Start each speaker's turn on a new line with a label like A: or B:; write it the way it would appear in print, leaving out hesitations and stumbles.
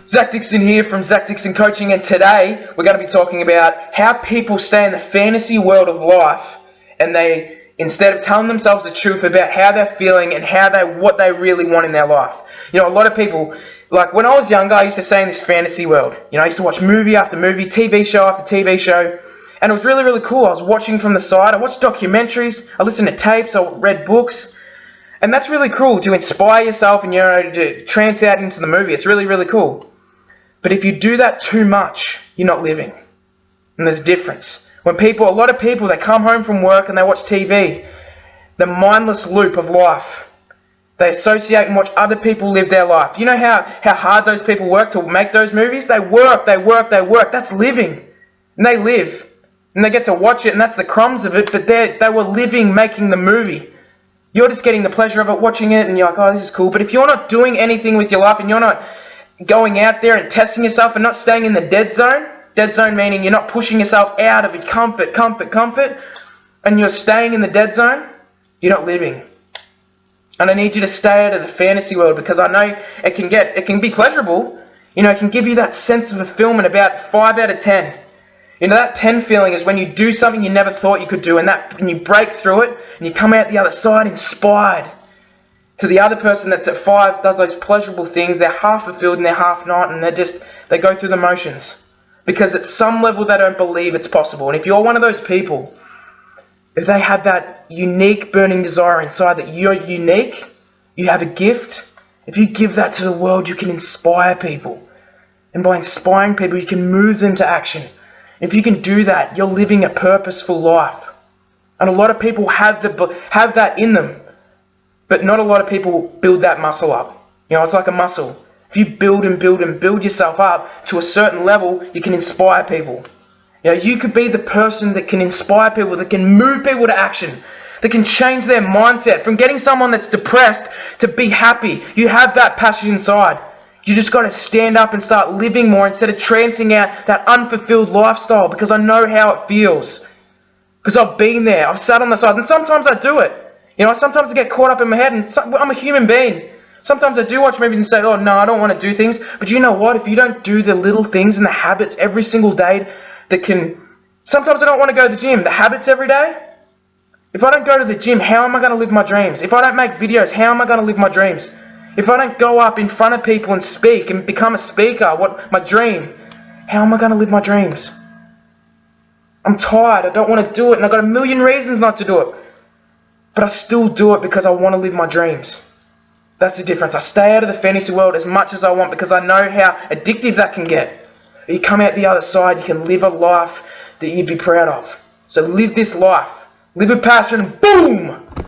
A: Zach Dixon here from Zach Dixon Coaching, and today we're going to be talking about how people stay in the fantasy world of life, and they, instead of telling themselves the truth about how they're feeling and what they really want in their life. You know, a lot of people, like when I was younger, I used to stay in this fantasy world. You know, I used to watch movie after movie, TV show after TV show, and it was really, really cool. I was watching from the side. I watched documentaries, I listened to tapes, I read books, and that's really cool to inspire yourself and, you know, to trance out into the movie. It's really, really cool. But if you do that too much, you're not living. And there's a difference. A lot of people, they come home from work and they watch TV. The mindless loop of life. They associate and watch other people live their life. You know how hard those people work to make those movies? They work. That's living. And they live. And they get to watch it, and that's the crumbs of it, but they were living making the movie. You're just getting the pleasure of it, watching it, and you're like, oh, this is cool. But if you're not doing anything with your life, and you're not going out there and testing yourself and not staying in the dead zone meaning you're not pushing yourself out of your comfort, and you're staying in the dead zone, you're not living. And I need you to stay out of the fantasy world, because I know it can be pleasurable. You know, it can give you that sense of fulfillment, about 5 out of 10. You know, that 10 feeling is when you do something you never thought you could do, and you break through it, and you come out the other side inspired. To the other person that's at 5, does those pleasurable things, they're half fulfilled and they're half not, and they go through the motions. Because at some level they don't believe it's possible. And if you're one of those people, if they have that unique burning desire inside that you're unique, you have a gift, if you give that to the world, you can inspire people. And by inspiring people, you can move them to action. And if you can do that, you're living a purposeful life. And a lot of people have that in them. But not a lot of people build that muscle up. You know, it's like a muscle. If you build and build yourself up to a certain level, you can inspire people. You know, you could be the person that can inspire people, that can move people to action, that can change their mindset from getting someone that's depressed to be happy. You have that passion inside. You just got to stand up and start living more instead of trancing out that unfulfilled lifestyle, because I know how it feels. Because I've been there. I've sat on the side, and sometimes I do it. You know, sometimes I get caught up in my head, and I'm a human being. Sometimes I do watch movies and say, oh, no, I don't want to do things. But you know what? If you don't do the little things and the habits every single day sometimes I don't want to go to the gym. The habits every day. If I don't go to the gym, how am I going to live my dreams? If I don't make videos, how am I going to live my dreams? If I don't go up in front of people and speak and become a speaker, my dream, how am I going to live my dreams? I'm tired. I don't want to do it, and I've got a million reasons not to do it. But I still do it because I want to live my dreams. That's the difference. I stay out of the fantasy world as much as I want, because I know how addictive that can get. You come out the other side, you can live a life that you'd be proud of. So live this life. Live with passion, boom!